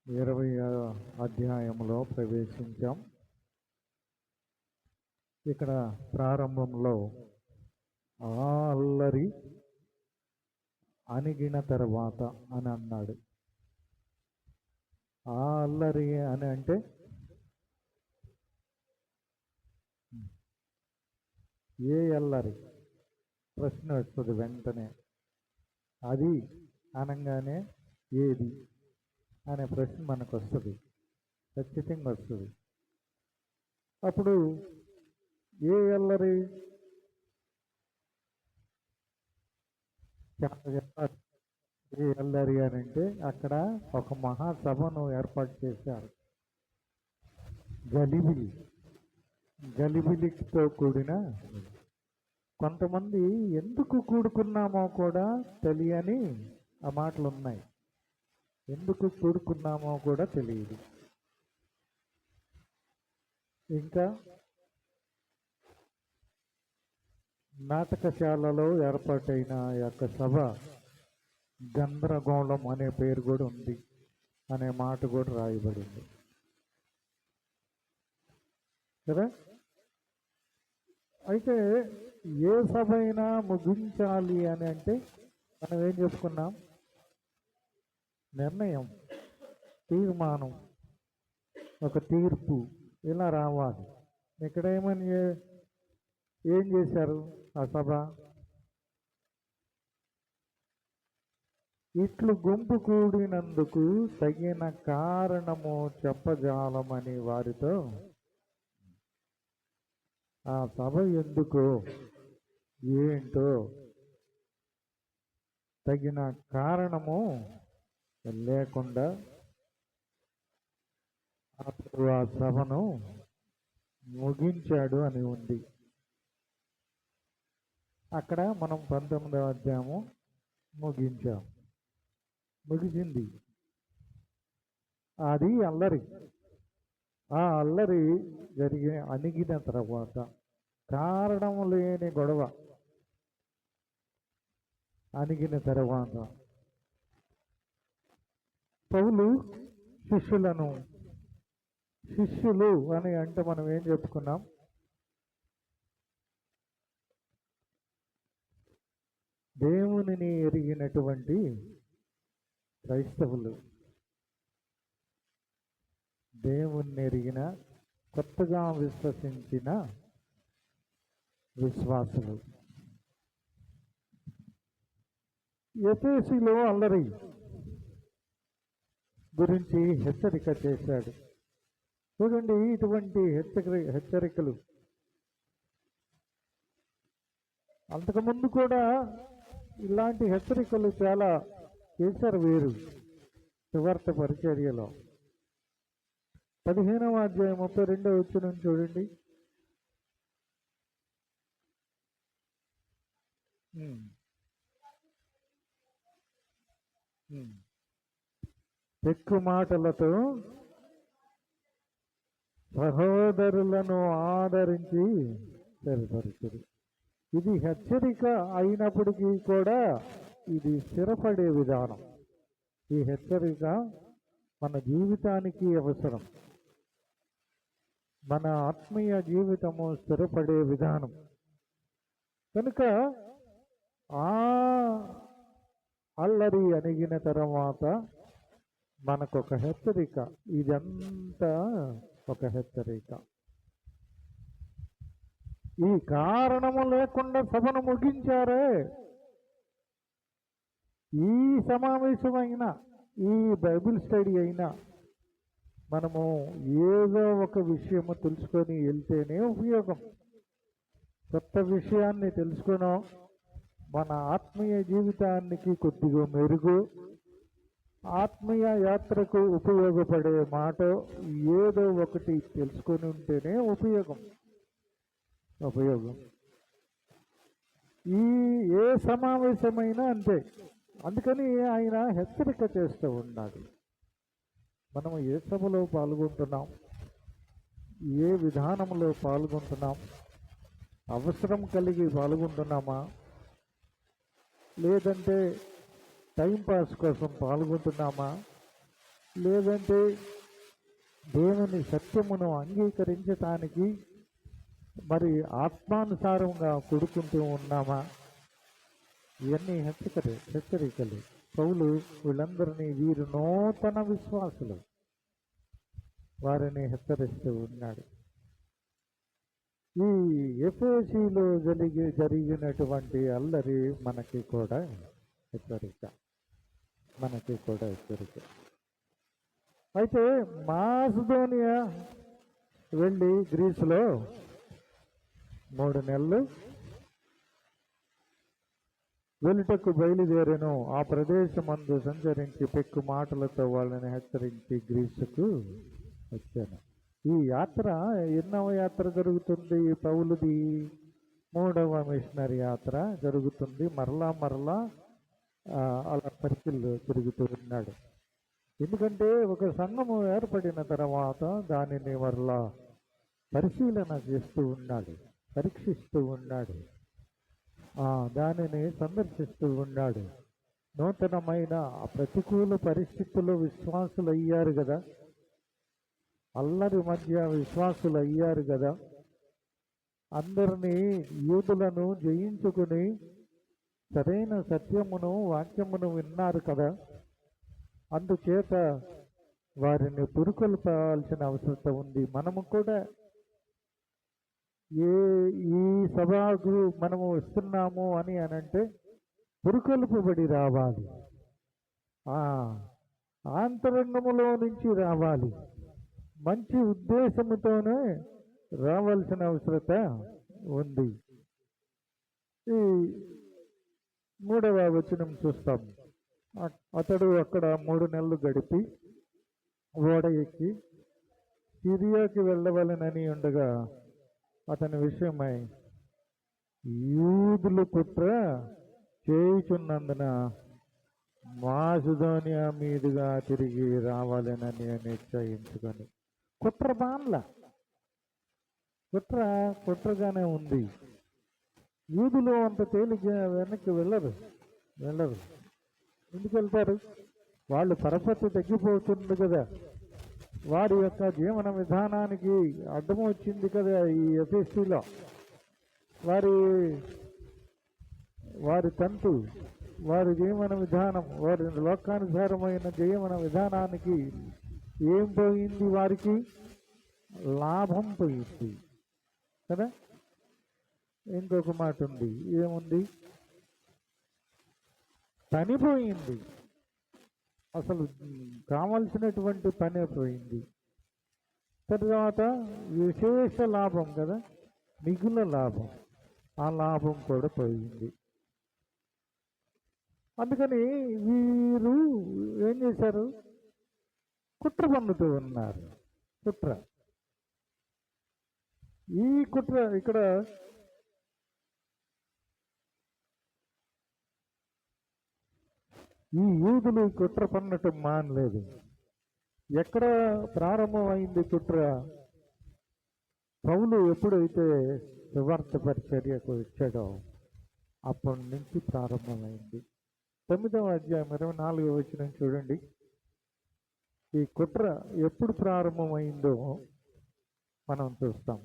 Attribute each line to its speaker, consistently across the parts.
Speaker 1: 20వ అధ్యాయంలో ప్రవేశించాం. ఇక్కడ ప్రారంభంలో ఆ అల్లరి అణిగిన తర్వాత అని అన్నాడు. ఆ అల్లరి అని అంటే ఏ అల్లరి ప్రశ్న వస్తుంది వెంటనే. అది అనగానే ఏది అనే ప్రశ్న మనకు వస్తుంది, ఖచ్చితంగా వస్తుంది. అప్పుడు ఏ అల్లరి ఏ అల్లరి అని అంటే అక్కడ ఒక మహాసభను ఏర్పాటు చేశారు. గలిబిలితో కూడిన కొంతమంది ఎందుకు కూడుకున్నామో కూడా తెలియని ఆ మాటలు ఉన్నాయి. ఎందుకు కూడుకున్నామో కూడా తెలియదు. ఇంకా నాటకశాలలో ఏర్పాటైన యొక్క సభ గందరగోళం అనే పేరు కూడా ఉంది, అనే మాట కూడా రాయబడింది కదా. అయితే ఏ సభ అయినా ముగించాలి అని అంటే మనం ఏం చెప్పుకున్నాం? నిర్ణయం, తీర్మానం, ఒక తీర్పు ఇలా రావాలి. ఇక్కడ ఏం చేశారు ఆ సభ? ఇట్లు గుంపు కూడినందుకు తగిన కారణము చెప్పజాలమని వారితో, ఆ సభ ఎందుకో ఏంటో తగిన కారణము లేకుండా అప్పుడు ఆ సభను ముగించాడు అని ఉంది. అక్కడ మనం 19వ అధ్యాయము ముగిసింది. అది అల్లరి. ఆ అల్లరి అణిగిన తర్వాత కారణం లేని గొడవ అణిగిన తర్వాత పౌలు శిష్యులు అని అంటే మనం ఏం చెప్పుకున్నాం? దేవునిని ఎరిగినటువంటి క్రైస్తవులు, దేవుణ్ణి ఎరిగిన కొత్తగా విశ్వసించిన విశ్వాసులు. ఎఫెసీలో అల్లరి గురించి హెచ్చరిక చేశాడు. చూడండి, ఇటువంటి హెచ్చరికలు అంతకుముందు కూడా ఇలాంటి హెచ్చరికలు చాలా చేశారు వీరు. సువార్త పరిచర్యలో 15వ అధ్యాయం 32వ వచనం చూడండి. ఎక్కువ మాటలతో సహోదరులను ఆదరించి సరిపరుచుడు. ఇది హెచ్చరిక అయినప్పటికీ కూడా ఇది స్థిరపడే విధానం. ఈ హెచ్చరిక మన జీవితానికి అవసరం. మన ఆత్మీయ జీవితము స్థిరపడే విధానం కనుక ఆ అల్లరి అణిగిన తర్వాత మనకొక హెచ్చరిక. ఇదంతా ఒక హెచ్చరిక. ఈ కారణము లేకుండా సభను ముగించారే. ఈ సమావేశమైన ఈ బైబిల్ స్టడీ అయినా మనము ఏదో ఒక విషయము తెలుసుకొని వెళ్తేనే ఉపయోగం. కొత్త విషయాన్ని తెలుసుకునో మన ఆత్మీయ జీవితానికి కొద్దిగా మెరుగు, ఆత్మీయ యాత్రకు ఉపయోగపడే మాట ఏదో ఒకటి తెలుసుకొని ఉంటేనే ఉపయోగం. ఏ సమావేశమైనా అంతే. అందుకని ఆయన హెచ్చరిక చేస్తూ ఉన్నాడు. మనము ఏ సభలో పాల్గొంటున్నాం, ఏ విధానంలో పాల్గొంటున్నాం, అవసరం కలిగి పాల్గొంటున్నామా, లేదంటే టైంపాస్ కోసం పాల్గొంటున్నామా, లేదంటే దేవుని సత్యమును అంగీకరించటానికి మరి ఆత్మానుసారంగా కొడుకుంటూ ఉన్నామా? ఇవన్నీ హెచ్చరికలు. పౌలు వీళ్ళందరినీ వీరు నూతన విశ్వాసులు వారిని హెచ్చరిస్తూ ఉన్నాడు. ఈ ఎఫెసీలో జరిగినటువంటి అల్లరి మనకి కూడా హెచ్చరిక. అయితే మాసిదోనియా వెళ్ళి గ్రీసులో 3 నెలలు వెలుటకు బయలుదేరెను. ఆ ప్రదేశమందు సంచరించి పెక్కు మాటలతో వాళ్ళని హెచ్చరించి గ్రీసుకు వచ్చాను. ఈ యాత్ర ఎన్నవ యాత్ర జరుగుతుంది? పౌలుది 3వ మిషనరీ యాత్ర జరుగుతుంది. మరలా అలా సర్కిల్ తిరుగుతూ ఉన్నాడు. ఎందుకంటే ఒక సంఘము ఏర్పడిన తర్వాత దానిని మరలా పరిశీలన చేస్తూ ఉన్నాడు, పరీక్షిస్తూ ఉన్నాడు, దానిని సందర్శిస్తూ ఉన్నాడు. నూతనమైన ప్రతికూల పరిస్థితుల్లో విశ్వాసులు అయ్యారు కదా, అల్లరి మధ్య విశ్వాసులు అయ్యారు కదా, అందరినీ యూదులను జయించుకుని సరైన సత్యమును వాక్యమును విన్నారు కదా, అందుచేత వారిని పురుకొల్పాల్సిన అవసరం ఉంది. మనము కూడా ఈ సభకు మనము వస్తున్నాము అని అంటే పురుకొల్పబడి రావాలి, ఆంతరంగములో నుంచి రావాలి, మంచి ఉద్దేశముతోనే రావాల్సిన అవసరత ఉంది. ఈ 3వ వచనం చూస్తాం. అతడు అక్కడ 3 నెలలు గడిపి ఓడ ఎక్కి సిరియాకి వెళ్ళవలెనని ఉండగా అతని విషయమై యూదులు కుట్ర చేయుచున్నందున మాసిదోనియా మీదుగా తిరిగి రావాలనని నిశ్చయించుకొని కుట్రగానే ఉంది. యూదులు అంత తేలిక వెనక్కి వెళ్ళరు. ఎందుకు వెళ్తారు? వాళ్ళు పరపతి తగ్గిపోతుంది కదా, వారి యొక్క జీవన విధానానికి అడ్డం వచ్చింది కదా. ఈ ఎఫెసీలో వారి తంతు, వారి జీవన విధానం, వారి లోకానుసారమైన జీవన విధానానికి ఏం పోయింది? వారికి లాభం పోయింది కదా. ఇంకొక మాట ఉంది, ఏముంది? పని పోయింది. అసలు కావలసినటువంటి పని పోయింది. తర్వాత విశేష లాభం కదా, మిగుల లాభం, ఆ లాభం కూడా పోయింది. అందుకని వీరు ఏం చేశారు? కుట్ర పన్నుతూ ఉన్నారు. ఈ కుట్ర ఇక్కడ ఈ యూదులు కుట్ర పన్నటం మానలేదు. ఎక్కడ ప్రారంభమైంది కుట్ర? పౌలు ఎప్పుడైతే సువార్త పరిచర్యకు వచ్చాడో అప్పటి నుంచి ప్రారంభమైంది. 9వ అధ్యాయం 24వ వచనం చూడండి. ఈ కుట్ర ఎప్పుడు ప్రారంభమైందో మనం చూస్తాం.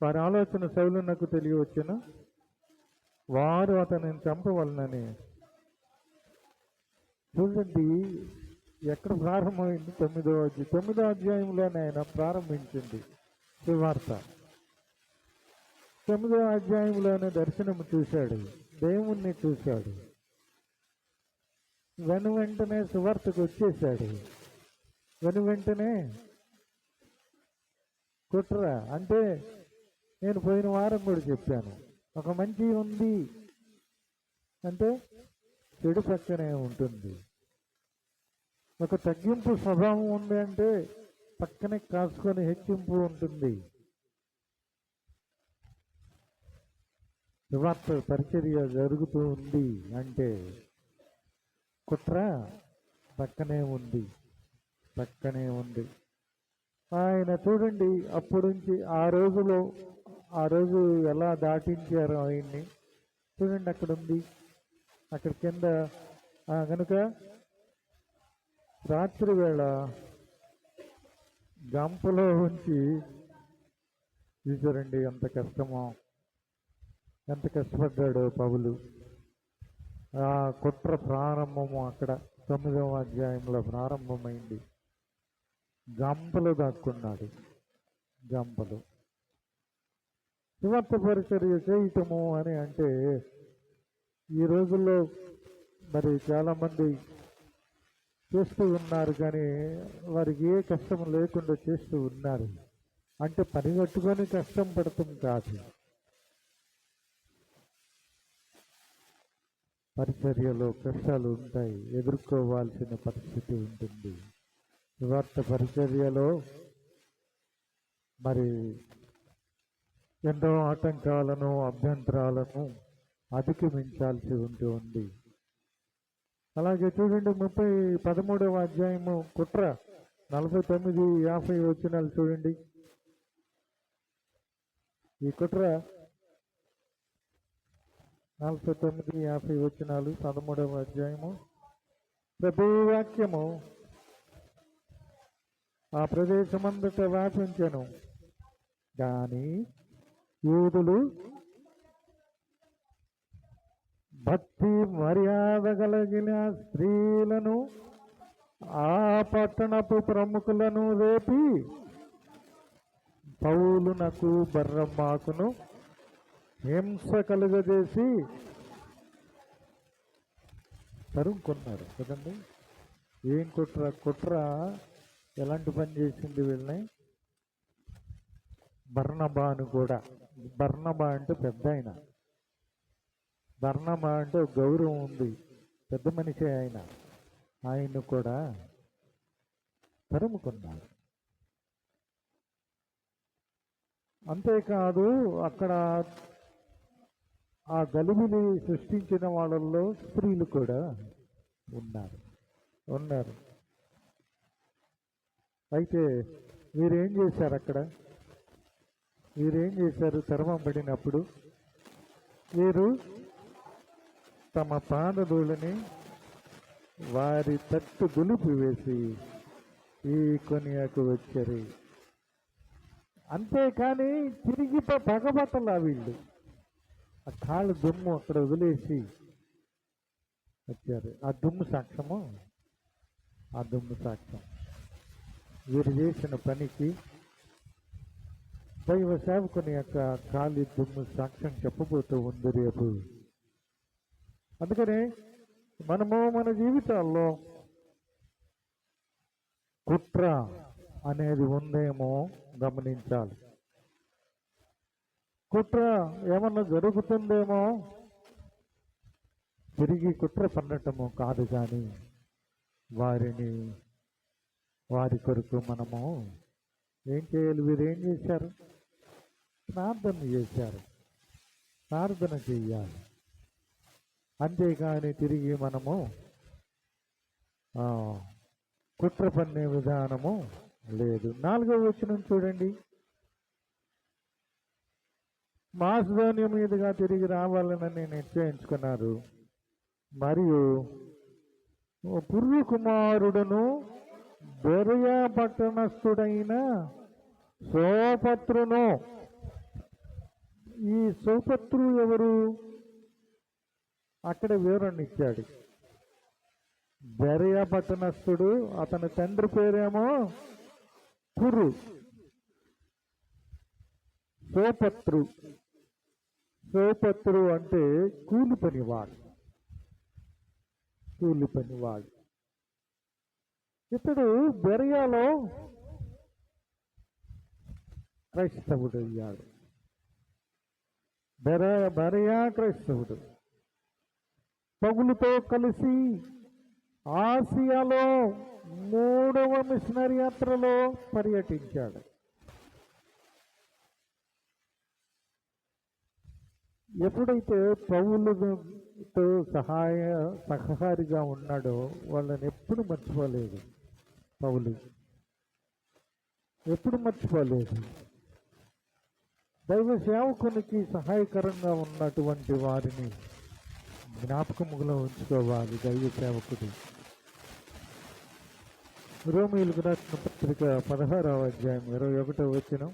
Speaker 1: వారి ఆలోచన సౌలునకు తెలియవచ్చును, వారు అతనిని చంపవలనని. చూడండి ఎక్కడ ప్రారంభమైంది? 9వ అధ్యాయంలోనే ఆయన ప్రారంభించింది సువార్త. 9వ అధ్యాయంలోనే దర్శనము చూశాడు, దేవుణ్ణి చూశాడు, వెంటనే సువార్తకు వచ్చేసాడు. వెంటనే కుట్ర అంటే నేను పోయిన వారం కూడా చెప్పాను, ఒక మంచి ఉంది అంటే చెడు పక్కనే ఉంటుంది. ఒక తగ్గింపు స్వభావం ఉంది అంటే పక్కనే కాసుకొని హెచ్చింపు ఉంటుంది. సువార్త పరిచర్య జరుగుతూ ఉంది అంటే కుట్ర పక్కనే ఉంది. ఆయన చూడండి అప్పటి నుంచి ఆ రోజు ఎలా దాటించారు ఆయన్ని, చూడండి అక్కడ ఉంది, అక్కడ కింద. కనుక రాత్రి వేళ గంపలో ఉంచి చూసారండి ఎంత కష్టమో, ఎంత కష్టపడ్డాడో పౌలు. ఆ కుట్ర ప్రారంభము అక్కడ 9వ అధ్యాయంలో ప్రారంభమైంది. గంపలు దాక్కున్నాడు, గంపలు. సువార్త పరిచర్య చేయటము అని అంటే ఈ రోజుల్లో మరి చాలామంది చేస్తూ ఉన్నారు, కానీ వారికి ఏ కష్టం లేకుండా చేస్తూ ఉన్నారు. అంటే పని కట్టుకొని కష్టం పడతాం కాదు, పరిచర్యలో కష్టాలు ఉంటాయి, ఎదుర్కోవాల్సిన పరిస్థితి ఉంటుంది. సువార్త పరిచర్యలో మరి ఎన్నో ఆటంకాలను, అభ్యంతరాలను అధిగమించాల్సి ఉంటుంది. అలాగే చూడండి 13వ అధ్యాయము కుట్ర 49-50 వచనాలు చూడండి. ఈ కుట్ర 49-50 వచనాలు 13వ అధ్యాయము. ప్రభువు వాక్యము ఆ ప్రదేశమంతటా వ్యాపించెను, కానీ యూదులు భక్తి మర్యాద కలిగిన స్త్రీలను, ఆ పట్టణపు ప్రముఖులను రేపి పౌలునకు బర్రమ్మాకును హింస కలుగజేసి తరుముకున్నారు. కదండి, ఏం కుట్ర ఎలాంటి పని చేసింది వీళ్ళని? బర్నబాను కూడా, బర్నబా అంటే పెద్ద ఆయన, బర్నబా అంటే గౌరవం ఉంది, పెద్ద మనిషి ఆయన్ను కూడా తరుముకున్నారు. అంతేకాదు అక్కడ ఆ గలిబిలి సృష్టించిన వాళ్ళల్లో స్త్రీలు కూడా ఉన్నారు. అయితే వీరేం చేశారు? వీరేం చేశారు? తరమబడినప్పుడు వీరు తమ పాదధూళిని వారి తట్టు దులిపి వేసి ఈ కొనియాకు వచ్చారు. అంతేకాని తిరిగి పగబట్టలా వీళ్ళు. ఆ కాళ్ళు దుమ్ము అక్కడ వదిలేసి వచ్చారు. ఆ దుమ్ము సాక్ష్యం వీరు చేసిన పనికి దైవ సేవకుని యొక్క కాలి దుమ్ము సాక్ష్యం చెప్పబోతూ ఉంది రేపు. అందుకనే మనము మన జీవితాల్లో కుట్ర అనేది ఉందేమో గమనించాలి. కుట్ర ఏమన్నా జరుగుతుందేమో తిరిగి కుట్ర పన్నటము కాదు, కానీ వారి కొరకు మనము ఏం చేయాలి? వీరేం చేశారు? ప్రార్థన చేయాలి. అంతేకాని తిరిగి మనము కుట్ర పన్నే విధానము లేదు. 4వ వచనం చూడండి. మాసిదోనియ మీదుగా తిరిగి రావాలని నిశ్చయించుకున్నారు. మరియు పుర్రు కుమారుడును బెరయ పట్టణస్థుడైన సోపత్రును. ఈ సోపత్రు ఎవరు? అక్కడ వివరణ ఇచ్చాడు. బెరయ పట్టణస్థుడు, అతని తండ్రి పేరేమో పుర్రు. సోపత్రు అంటే కూలి పనివాడు. ఇతడు బెరయాలో క్రైస్తవుడు అయ్యాడు. బెరయా క్రైస్తవుడు. పౌలుతో కలిసి ఆసియాలో 3వ మిషనరీ యాత్రలో పర్యటించాడు. ఎప్పుడైతే పౌలుతో సహకారిగా ఉన్నాడో వాళ్ళని ఎప్పుడు మర్చిపోలేదు. పౌలు ఎప్పుడు మర్చిపోలేదు. దైవ సేవకునికి సహాయకరంగా ఉన్నటువంటి వారిని జ్ఞాపకములో ఉంచుకోవాలి దైవ సేవకుడు. రోమీయులకు రాసిన పత్రిక 16వ అధ్యాయం 21వ వచనం.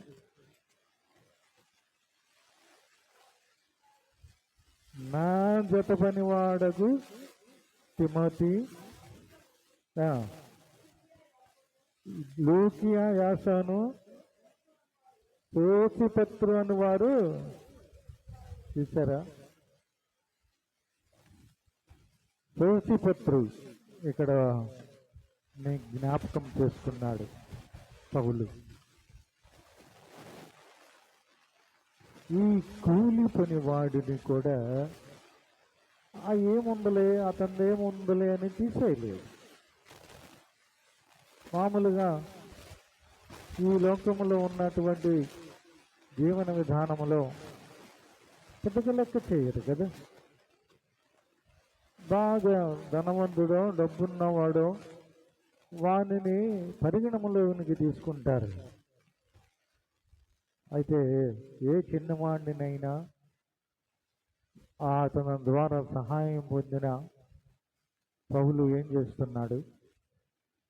Speaker 1: నా జత పనివాడగు తిమోతి, లూకియా, యాసాను, సోసిపత్రు అని వారు చూసారా? సోసిపత్రు ఇక్కడ జ్ఞాపకం చేసుకున్నాడు పౌలు. ఈ కూలి పని వాడిని కూడా ఏముందలే అతనిదేముందలే అని తీసేయలేదు. మామూలుగా ఈ లోకంలో ఉన్నటువంటి జీవన విధానంలో పెద్దగా లెక్క చేయరు కదా. బాగా ధనవంతుడో డబ్బున్నవాడో వానిని పరిగణనలోనికి తీసుకుంటారు. అయితే ఏ చిన్నవాడినైనా అతని ద్వారా సహాయం పొందిన పౌలు ఏం చేస్తున్నాడు?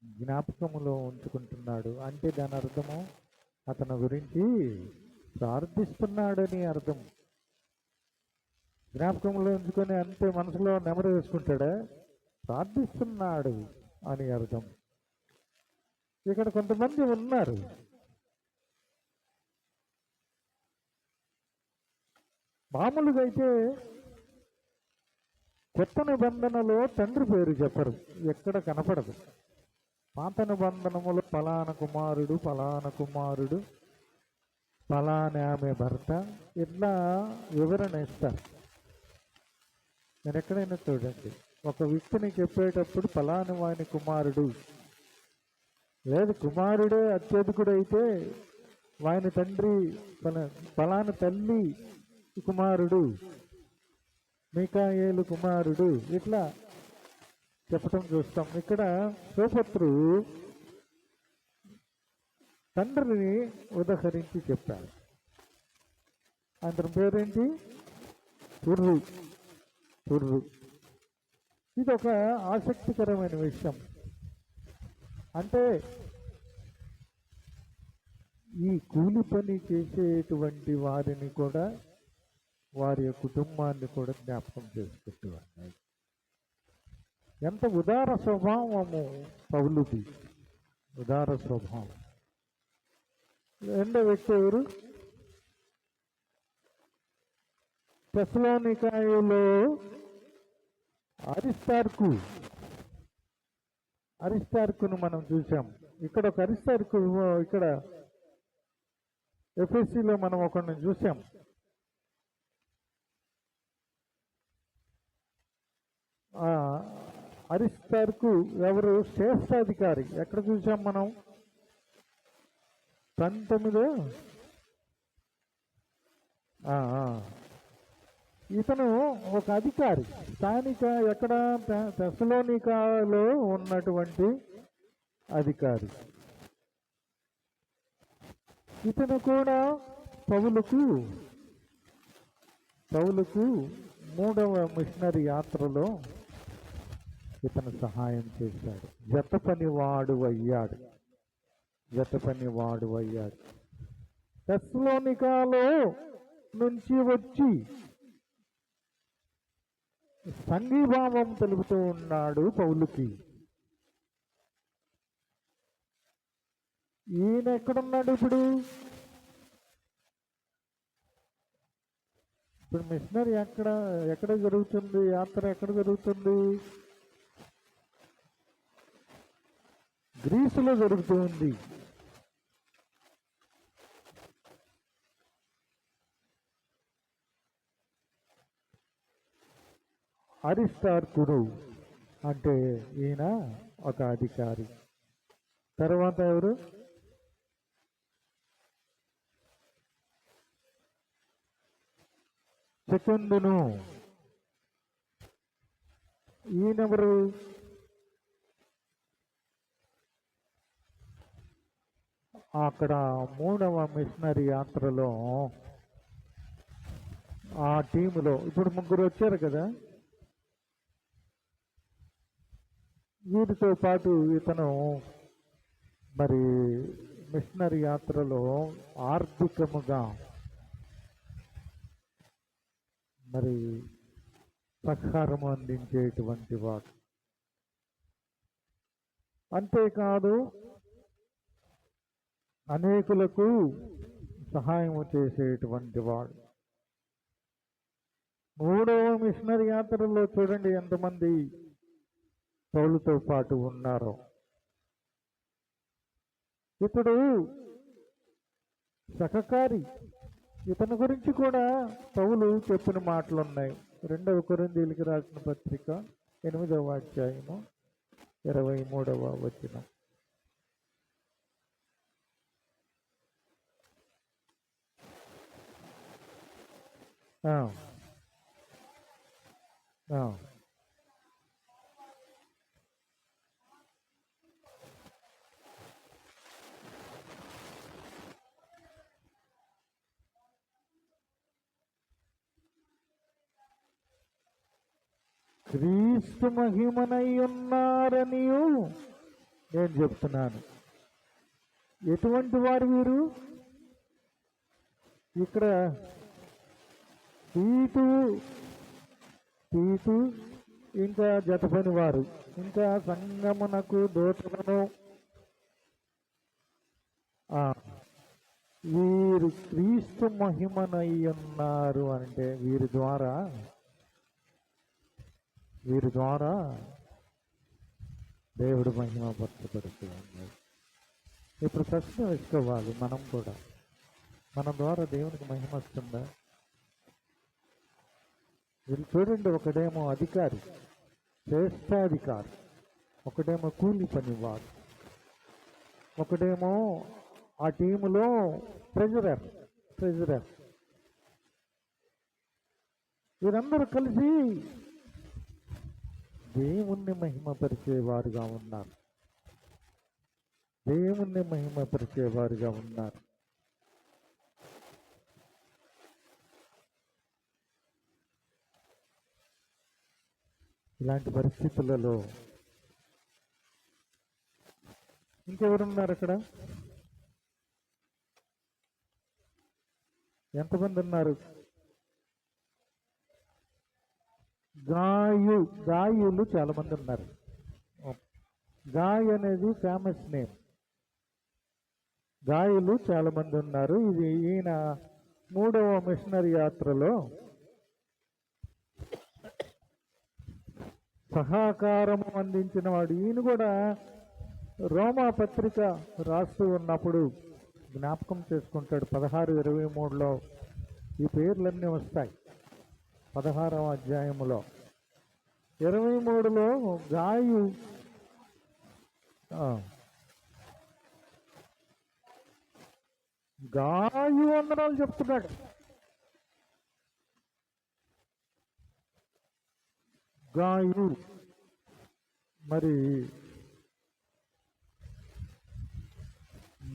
Speaker 1: జ్ఞాపకములో ఉంచుకుంటున్నాడు. అంటే దాని అర్థము అతని గురించి ప్రార్థిస్తున్నాడని అర్థం. జ్ఞాపకంలో ఉంచుకొని అంతే మనసులో నెమరు వేసుకుంటాడా? ప్రార్థిస్తున్నాడు అని అర్థం. ఇక్కడ కొంతమంది ఉన్నారు, మామూలుగా అయితే కొత్త నిబంధనలో తండ్రి పేరు చెప్పరు, ఎక్కడ కనపడదు. పాత నిబంధనములో ఫలానా కుమారుడు, ఫలానా కుమారుడు, ఫలానా ఆమె భర్త, ఇట్లా వివరణ ఇస్తారు. నేను ఎక్కడైనా చూడండి, ఒక వ్యక్తిని చెప్పేటప్పుడు ఫలానా వాని కుమారుడు, లేదు కుమారుడే అత్యధికుడైతే వాని తండ్రి ఫలానా తల్లి కుమారుడు, మీకాయేలు కుమారుడు, ఇట్లా చెప్పటం చూస్తాం. ఇక్కడ సోపత్రు తండ్రిని ఉదహరించి చెప్పాడు. అతని పేరేంటి? తుర్రు. తుర్రు. ఇది ఒక ఆసక్తికరమైన విషయం. అంటే ఈ కూలి పని చేసేటువంటి వారిని కూడా, వారి కుటుంబాన్ని కూడా జ్ఞాపకం చేసుకుంటూ ఉన్నాయి. ఎంత ఉదార స్వభావము పౌలుది, ఉదార స్వభావం. రెండో వ్యక్తి ఎవరు? తెస్సలోనికయలో అరిస్తార్కును మనం చూసాం. ఇక్కడ ఒక అరిస్తార్కు, ఇక్కడ ఎఫ్ఎస్సిలో మనం ఒకరిని చూసాం. అరిస్తార్కు ఎవరు? శ్రేష్టాధికారి. ఎక్కడ చూసాం మనం? 19. ఇతను ఒక అధికారి, స్థానిక, ఎక్కడ? తెస్సలోనికలో ఉన్నటువంటి అధికారి. ఇతను కూడా పౌలుకు 3వ మిషనరీ యాత్రలో ఇతను సహాయం చేశాడు. జత పనివాడు అయ్యాడు. తెస్సలోనికలో నుంచి వచ్చి సంఘీభావం తెలుపుతూ ఉన్నాడు పౌలుకి. ఈయన ఎక్కడున్నాడు ఇప్పుడు? మిషనరీ ఎక్కడ జరుగుతుంది? యాత్ర ఎక్కడ జరుగుతుంది? గ్రీసులో జరుగుతుంది. అరిస్తార్కుడు అంటే ఈయన ఒక అధికారి. తర్వాత ఎవరు? సెకండును. ఈయనెవరు? అక్కడ 3వ మిషనరీ యాత్రలో ఆ టీములో ఇప్పుడు ముగ్గురు వచ్చారు కదా, వీరితో పాటు ఇతను మరి మిషనరీ యాత్రలో ఆర్థికముగా మరి సహకారము అందించేటువంటి వాడు. అంతేకాదు అనేకులకు సహాయం చేసేటువంటి వాడు. 3వ మిషనరీ యాత్రలో చూడండి ఎంతమంది పౌలుతో పాటు ఉన్నారో. ఇతడు సహకారి. ఇతని గురించి కూడా పౌలు చెప్పిన మాటలు ఉన్నాయి. 2వ కొరింథీయులకు రాసిన పత్రిక 8వ అధ్యాయము 23వ వచనం. క్రీస్తు మహిమనై ఉన్నారని నేను చెప్తున్నాను. ఎటువంటి వారు వీరు? ఇక్కడ తీతు ఇంకా జతపని వారు, ఇంకా సంగమునకు దూతలను, వీరు క్రీస్తు మహిమనై ఉన్నారు అంటే వీరి ద్వారా దేవుడు మహిమ పరచబడుతూ ఉన్నాడు. ఇప్పుడు ప్రశ్న వేసుకోవాలి మనం కూడా, మన ద్వారా దేవునికి మహిమ వస్తుందా? వీళ్ళు చూడండి, ఒకడేమో అధికారి, శ్రేష్టాధికారి, ఒకడేమో కూలి పనివాడు, ఒకడేమో ఆ టీములో ట్రెజరర్. వీరందరూ కలిసి దేవుణ్ణి మహిమపరిచేవారుగా ఉన్నారు. ఇలాంటి పరిస్థితులలో ఇంకెవరున్నారు అక్కడ? ఎంతమంది ఉన్నారు? గాయులు చాలా మంది ఉన్నారు. గాయ్ అనేది ఫేమస్ నేమ్. గాయులు చాలా మంది ఉన్నారు. ఇది ఈయన 3వ మిషనరీ యాత్రలో సహకారము అందించిన వాడు. ఈయన కూడా రోమా పత్రిక రాస్తూ ఉన్నప్పుడు జ్ఞాపకం చేసుకుంటాడు. 16:23లో ఈ పేర్లన్నీ వస్తాయి. 16వ అధ్యాయములో 23లో గాయు వందనాలు చెప్తున్నాడు. గాయు మరి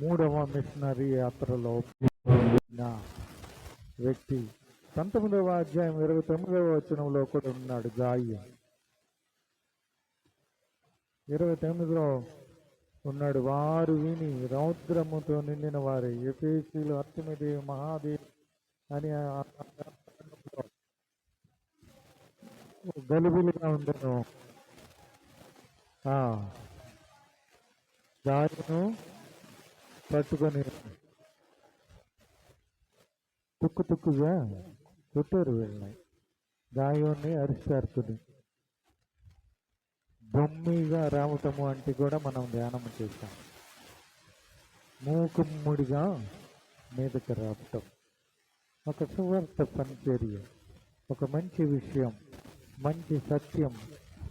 Speaker 1: 3వ మిషనరీ యాత్రలో వ్యక్తి 19వ అధ్యాయం 29వ వచనంలో కూడా ఉన్నాడు. గాయు 29లో ఉన్నాడు. వారు విని రౌద్రముతో నిండిన వారి ఎఫెసీయులు అర్తెమిదేవి మహాదేవి అని గలిబిలిగా ఉండను. గాయను పట్టుకొని తుక్కుగా కొట్టారు. వీళ్ళని గాయాన్ని అరిస్తారుకుని బొమ్మిగా రావటము అంటే కూడా మనం ధ్యానం చేస్తాం. మూకుమ్ముడిగా మీదకి రావటం ఒక సువార్త పనిచర్య, ఒక మంచి విషయం, మంచి సత్యం,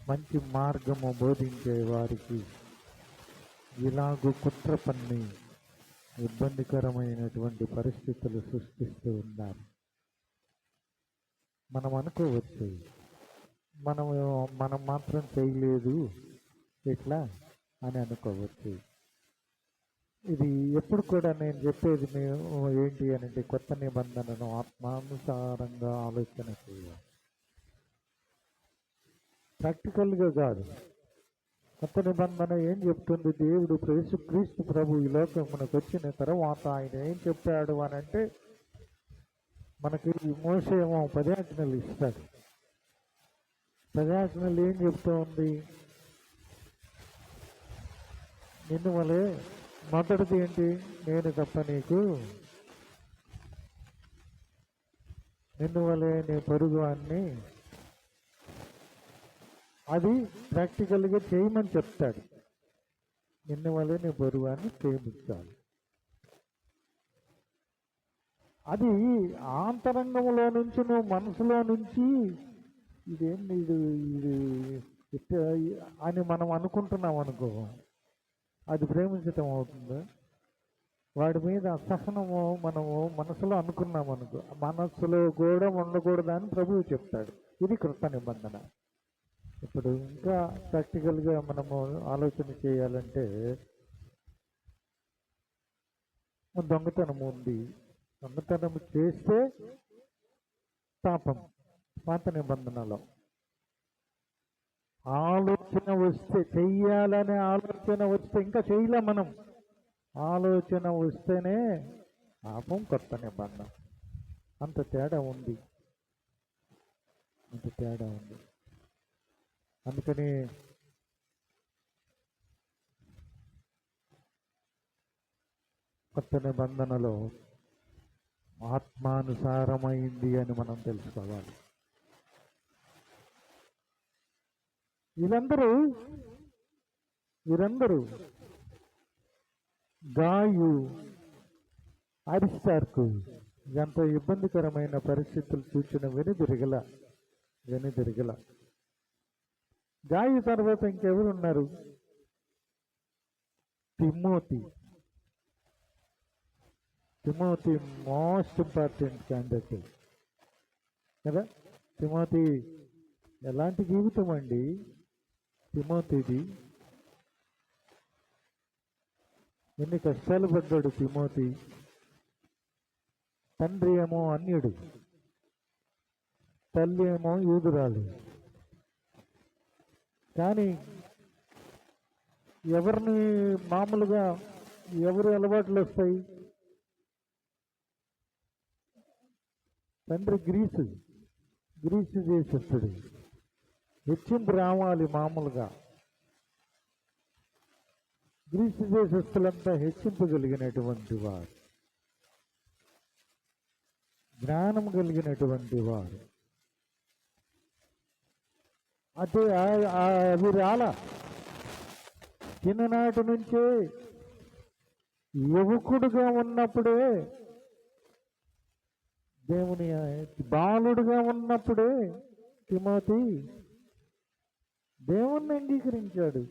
Speaker 1: మంచి మార్గము బోధించే వారికి ఇలాగూ కుట్ర పన్ని ఇబ్బందికరమైనటువంటి పరిస్థితులు సృష్టిస్తూ ఉన్నారు. మనం అనుకోవచ్చు, మనం మాత్రం చేయలేదు ఇట్లా అని అనుకోవచ్చు. ఇది ఎప్పుడు కూడా నేను చెప్పేది ఏంటి అంటే కొత్త నిబంధనను ఆత్మానుసారంగా ఆలోచన చేయాలి, ప్రాక్టికల్గా కాదు. కొత్త నిబంధన ఏం చెప్తుంది? దేవుడు క్రీస్తు ప్రభు ఈ లోకమునకు వచ్చిన తర్వాత ఆయన ఏం చెప్పాడు అని అంటే, మనకి మోషే ఏమో 10 ఆజ్ఞలు ఇస్తాడు. 10 ఆజ్ఞలు ఏం చెప్తూ ఉంది? నిన్ను వలే మొదటిది ఏంటి? నేను తప్ప నీకు, నిన్ను వలే నీ పొరుగు అన్ని, అది ప్రాక్టికల్గా చేయమని చెప్తాడు. నిన్ను వలే నీ పొరుగు అని ప్రేమించాలి. అది ఆంతరంగంలో నుంచి, నువ్వు మనసులో నుంచి ఇదేంటి ఇది అని మనం అనుకుంటున్నాం అనుకో, అది ప్రేమించటం అవుతుంది. వాడి మీద అసహనము మనము మనసులో అనుకున్నాం అనుకో, మనస్సులో కూడా ఉండకూడదని ప్రభువు చెప్తాడు. ఇది కృత నిబంధన. ఇప్పుడు ఇంకా ప్రాక్టికల్గా మనము ఆలోచన చేయాలంటే, దొంగతనం ఉంది. దొంగతనం చేస్తే పాపం పాత నిబంధనలో. ఆలోచన వస్తే, చెయ్యాలనే ఆలోచన వస్తే, ఇంకా చేయలే మనం, ఆలోచన వస్తేనే పాపం కొత్త నిబంధన. అంత తేడా ఉంది, అంత తేడా ఉంది. అందుకని కొత్త నిబంధనలో ఆత్మానుసారమైంది అని మనం తెలుసుకోవాలి. వీరందరూ గాయు, అరిస్టార్కు ఎంతో ఇబ్బందికరమైన పరిస్థితులు చూచిన వెనుదిరగల. గాయు తర్వాత ఇంకెవరున్నారు? తిమోతి మోస్ట్ ఇంపార్టెంట్ క్యాండిడేట్ కదా. తిమోతి ఎలాంటి జీవితం అండి తిమోతిది! ఎన్ని కష్టాలు పడ్డాడు తిమోతి. తండ్రి ఏమో అన్యుడు, తల్లి ఏమో యూదురాలు. కానీ ఎవరిని మామూలుగా ఎవరు అలవాట్లు వస్తాయి? తండ్రి గ్రీసు చేసేస్తాడు. హెచ్చింపు రావాలి మామూలుగా. గ్రీసు దేశస్తులంతా హెచ్చింపగలిగినటువంటి వారు, జ్ఞానం కలిగినటువంటి వారు. అదే అవి రాలా. చిన్ననాటి నుంచే యువకుడుగా ఉన్నప్పుడే, దేవుని బాలుడుగా ఉన్నప్పుడే తిమోతి దేవుణ్ణి అంగీకరించాడు.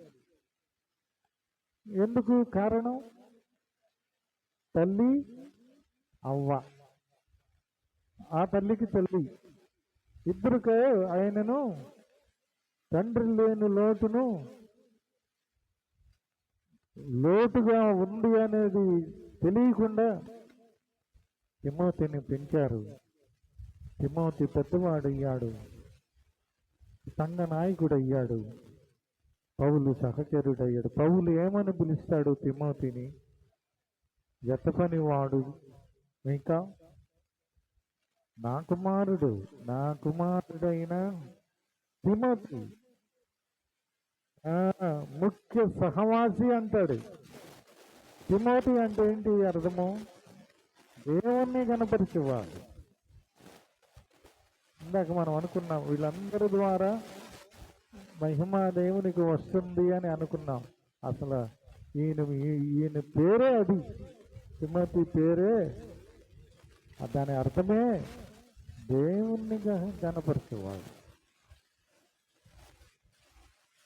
Speaker 1: ఎందుకు? కారణం తల్లి అవ్వ, ఆ తల్లికి తల్లి ఇద్దరికే ఆయనను తండ్రి లేని లోటుగా ఉంది అనేది తెలియకుండా తిమోతిని పెంచారు. తిమోతి పెద్దవాడయ్యాడు, సంఘ నాయకుడు అయ్యాడు, పౌలు సహచరుడయ్యాడు. పౌలు ఏమని పిలుస్తాడు తిమోతిని? జతపనివాడు, ఇంకా నా కుమారుడైన తిమోతి, ముఖ్య సహవాసి అంటాడు. తిమోతి అంటే ఏంటి అర్థము? దేవుణ్ణి కనపరిచేవాడు. ఇందాక మనం అనుకున్నాం, వీళ్ళందరి ద్వారా మహిమ దేవునికి వస్తుంది అని అనుకున్నాం. అసలు ఈయన పేరే అది, తిమోతి పేరే, దాని అర్థమే దేవుణ్ణి కనపరిచేవాడు.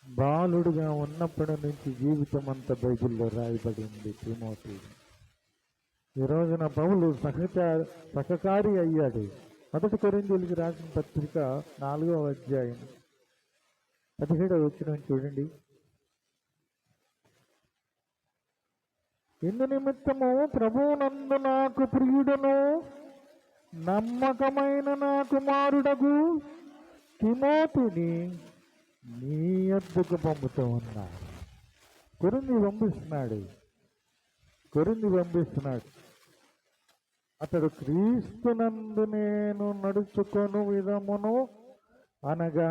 Speaker 1: బాలుడుగా ఉన్నప్పటి నుంచి జీవితం అంతా బైబిల్లో రాయబడింది తిమోతి. ఈ రోజున పౌలు సహకారి అయ్యాడు. 1 కొరింథీయులకు రాసిన పత్రిక 4వ అధ్యాయం 17వ వచనం చూడండి. ఇందు నిమిత్తము ప్రభువునందు నాకు ప్రియుడను నమ్మకమైన నా కుమారుడగు తిమోతిని నీ యొద్దకు పంపుతూ ఉన్నాడు. కొరింథీ పంపిస్తున్నాడు. అతడు క్రీస్తునందు నేను నడుచుకొను విధమును అనగా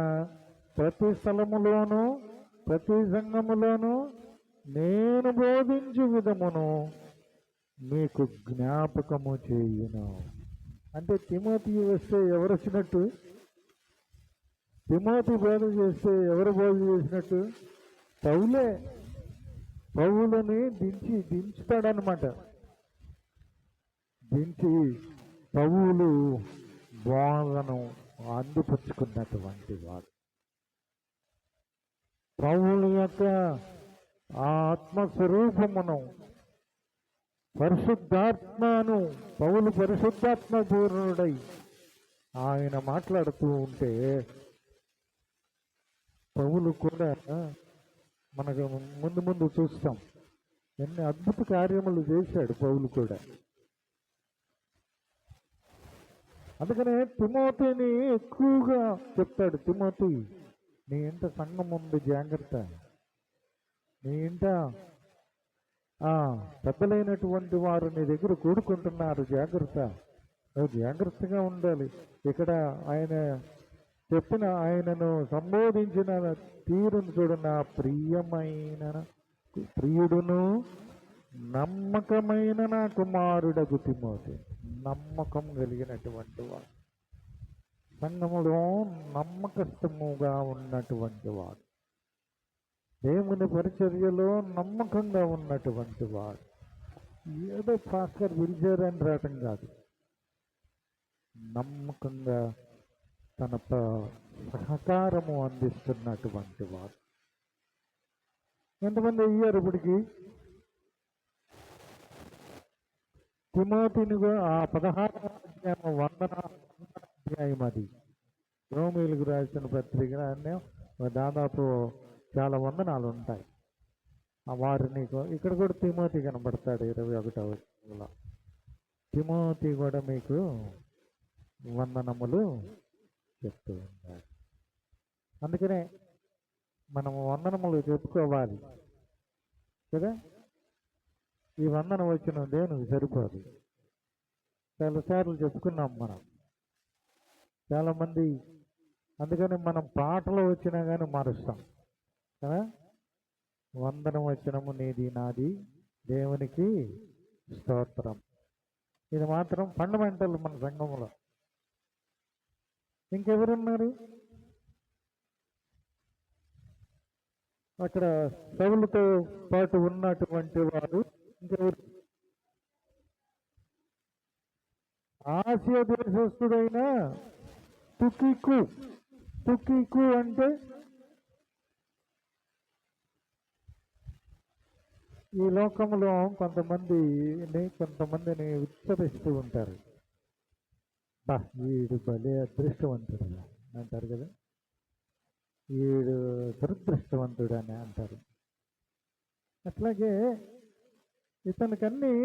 Speaker 1: ప్రతి స్థలములోను ప్రతి సంఘములోను నేను బోధించు విధమును మీకు జ్ఞాపకము చేయును. అంటే తిమోతి వస్తే ఎవరు వచ్చినట్టు? తిమోతి బోధ చేస్తే ఎవరు బోధ చేసినట్టు? పౌలుని దించుతాడనమాట. దించి పౌలు బోధను అందిపుచ్చుకున్నటువంటి వాడు. పౌలు యొక్క ఆత్మస్వరూపమును పరిశుద్ధాత్మను పౌలు పరిశుద్ధాత్మ పూర్ణుడై ఆయన మాట్లాడుతూ ఉంటే పౌలు కూడా మనకు ముందు చూస్తాం ఎన్ని అద్భుత కార్యములు చేశాడు పౌలు కూడా. అందుకనే తిమోతిని ఎక్కువగా చెప్తాడు. తిమోతి, నీ ఇంట సంఘం ఉంది, జాగ్రత్త. నీ ఇంట పెద్దలైనటువంటి వారు నీ దగ్గర కూడుకుంటున్నారు, జాగ్రత్త. నువ్వు జాగ్రత్తగా ఉండాలి. ఇక్కడ ఆయన చెప్పిన, ఆయనను సంబోధించిన తీరును చూడు. నా ప్రియుడును నమ్మకమైన నా కుమారుడగు తిమోతి. నమ్మకం కలిగినటువంటి వాడు, సంఘములో నమ్మకస్తముగా ఉన్నటువంటి వాడు, దేవుని పరిచర్యలో నమ్మకంగా ఉన్నటువంటి వాడు. ఏదో పాస్టర్ పిలిచారని రావటం కాదు, నమ్మకంగా తన సహకారము అందిస్తున్నటువంటి వాడు. ఎంతమంది అయ్యారు ఇప్పటికి? తిమోతిని 16వ అధ్యాయం 100వ అధ్యాయం అది రోమీయులకు రాసిన పత్రిక. దాదాపు చాలా వందనాలు ఉంటాయి. వారిని ఇక్కడ కూడా తిమోతి కనబడతాడు 21వ. తిమోతి కూడా మీకు వందనములు చెప్తూ ఉంటాడు. అందుకనే మనము వందనములు చెప్పుకోవాలి కదా. ఈ వందనం వచ్చిన దేవునికి సరిపోదు. చాలాసార్లు చెప్పుకున్నాం మనం చాలామంది. అందుకని మనం పాటలు వచ్చినా కానీ మారుస్తాం కదా. వందనం వచ్చినము నీది నాది దేవునికి స్తోత్రం. ఇది మాత్రం ఫండమెంటల్ మన సంఘంలో. ఇంకెవరున్నారు అక్కడ? సౌలుతో పాటు ఉన్నటువంటి వారు ఇంకెవరు? ఆసియా దేశస్థుడైన తుకికు అంటే ఈ లోకంలో కొంతమందిని ఉచ్చరిస్తూ ఉంటారు. వీడు భలే అదృష్టవంతుడు అంటారు కదా, వీడు దురదృష్టవంతుడు అని అంటారు. అట్లాగే ఇతనికన్నీ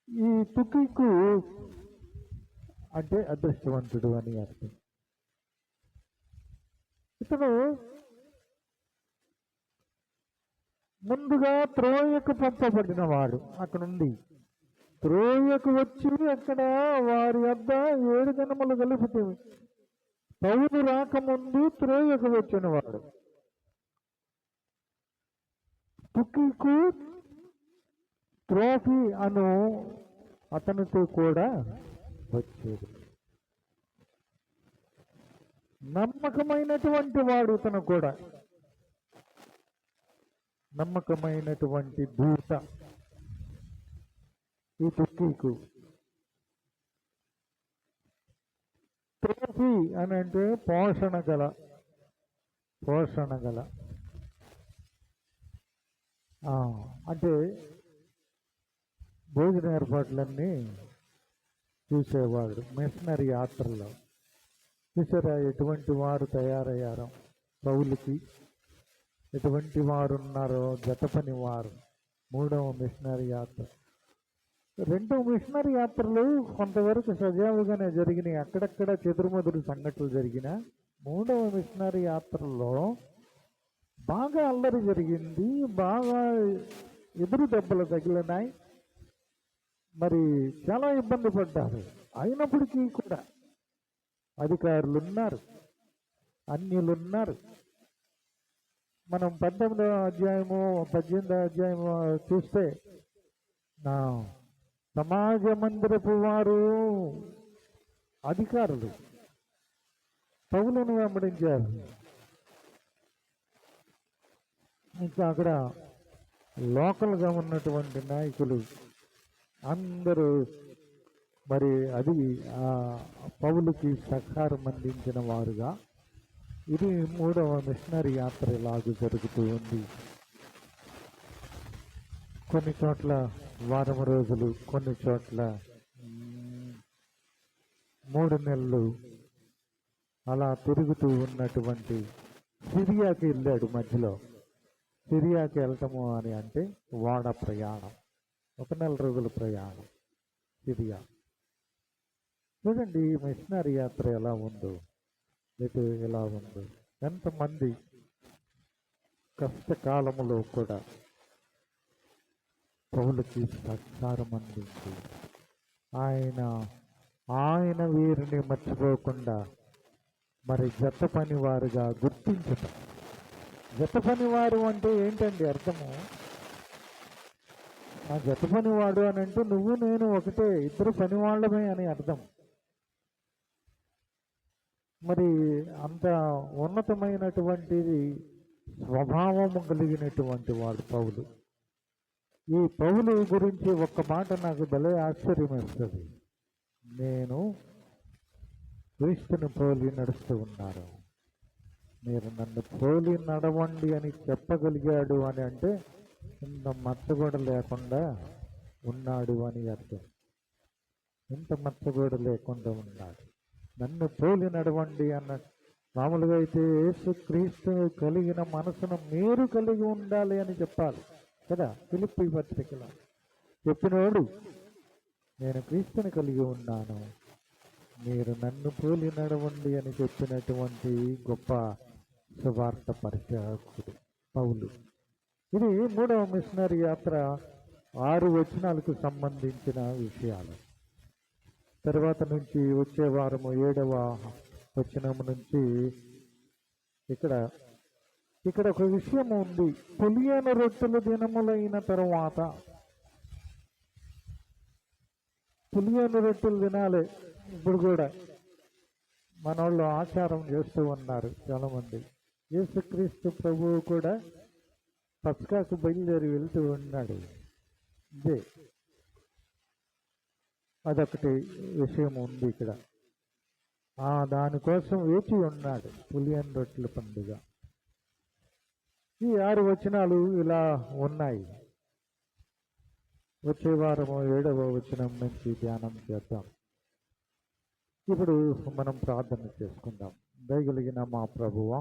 Speaker 1: ఈ తుకికు అంటే అదృష్టవంతుడు అని అర్థం. ఇతను ముందుగా త్రోయకు పంపబడిన వాడు. అక్కడ నుండి త్రోయకు వచ్చి అక్కడ వారి వద్ద 7 దినములు గలుపుతూ పౌలు రాకముందు త్రోయకు వచ్చిన వాడు. తుకికు త్రోఫీ అను అతనితో కూడా వచ్చేది. నమ్మకమైనటువంటి వాడు ఇతను కూడా, నమ్మకమైనటువంటి దూత ఈ తుకికు. త్రోఫీ అని అంటే పోషణ గల అంటే భోజన ఏర్పాట్లన్నీ చూసేవాడు. మిషనరీ యాత్రలో చూసారా ఎటువంటి వారు తయారయ్యారో పౌలుకి, ఎటువంటి వారు ఉన్నారో జత పని వారు. మూడవ మిషనరీ యాత్ర. రెండు మిషనరీ యాత్రలు కొంతవరకు సజావుగానే జరిగినాయి, అక్కడక్కడ చెదురుమదురు సంఘటనలు జరిగిన. మూడవ మిషనరీ యాత్రలో బాగా అల్లరి జరిగింది, బాగా ఎదురు దెబ్బలు తగిలినాయి, మరి చాలా ఇబ్బంది పడ్డారు. అయినప్పటికీ కూడా అధికారులు ఉన్నారు, అన్యులున్నారు. మనం 18వ అధ్యాయము 18వ అధ్యాయము చూస్తే సమాజ మందిరపు వారు అధికారులు పౌలును వెంబడించారు. ఇంకా అక్కడ లోకల్గా ఉన్నటువంటి నాయకులు అందరూ మరి అది పౌలుకి సహకారం అందించిన వారుగా. ఇది మూడవ మిషనరీ యాత్ర ఇలాగూ జరుగుతూ ఉంది. కొన్ని చోట్ల వారం రోజులు, కొన్ని చోట్ల 3 నెలలు అలా తిరుగుతూ ఉన్నటువంటి సిరియాకి వెళ్ళాడు. మధ్యలో సిరియాకి వెళ్ళటము అని అంటే వాడ ప్రయాణం, 1 నెల రోజుల ప్రయాణం సిరియా. చూడండి ఈ మిషనరీ యాత్ర ఎలా ఉందో, ఇటు ఎలా ఉందో. ఎంతమంది కష్టకాలములో కూడా పౌలుకి సహకారం అందించి ఆయన వీరిని మర్చిపోకుండా మరి జత పనివారుగా గుర్తించటం. జత పనివారు అంటే ఏంటండి అర్థము? ఆ జత పనివాడు అని అంటే నువ్వు నేను ఒకటే, ఇద్దరు పనివాళ్ళమే అని అర్థం. మరి అంత ఉన్నతమైనటువంటిది స్వభావము కలిగినటువంటి వాడు పౌలు. ఈ పౌలు గురించి ఒక్క మాట నాకు భలే ఆశ్చర్యం వేస్తుంది. నేను క్రీస్తుని పోలి నడుస్తూ ఉన్నారు, మీరు నన్ను పోలి నడవండి అని చెప్పగలిగాడు అని అంటే ఇంత మచ్చగోడ లేకుండా ఉన్నాడు అని అర్థం. ఇంత మచ్చగోడ లేకుండా ఉన్నాడు, నన్ను పోలి నడవండి అన్నట్టు. మామూలుగా అయితే యేసుక్రీస్తు కలిగిన మనసును మీరు కలిగి ఉండాలి అని చెప్పాలి కదా. ఫిలిప్పీ పత్రికలో చెప్పినోడు నేను క్రీస్తుని కలిగి ఉన్నాను, మీరు నన్ను పోలి నడవండి అని చెప్పినటువంటి గొప్ప సువార్త పరిచారకుడు పౌలు. ఇది మూడవ మిషనరీ యాత్ర 6 వచనాలకు సంబంధించిన విషయాలు. తర్వాత నుంచి వచ్చే వారము 7వ వచనం నుంచి ఇక్కడ ఒక విషయం ఉంది. పులియని రొట్టెల దినములైన తరువాత, పులియని రొట్టెలు తినాలి. ఇప్పుడు కూడా మన వాళ్ళు ఆచారం చేస్తూ ఉన్నారు చాలామంది. యేసుక్రీస్తు ప్రభువు కూడా పస్కాకు బయలుదేరి వెళ్తూ ఉన్నాడు. ఇదే అదొకటి విషయం ఉంది ఇక్కడ. దానికోసం వేచి ఉన్నాడు పులియని రొట్టెల పండుగ. ఈ 6 వచనాలు ఇలా ఉన్నాయి. వచ్చే వారము 7వ వచనం నుంచి ధ్యానం చేద్దాం. ఇప్పుడు మనం ప్రార్థన చేసుకుందాం. దయగలిగిన మా ప్రభువా,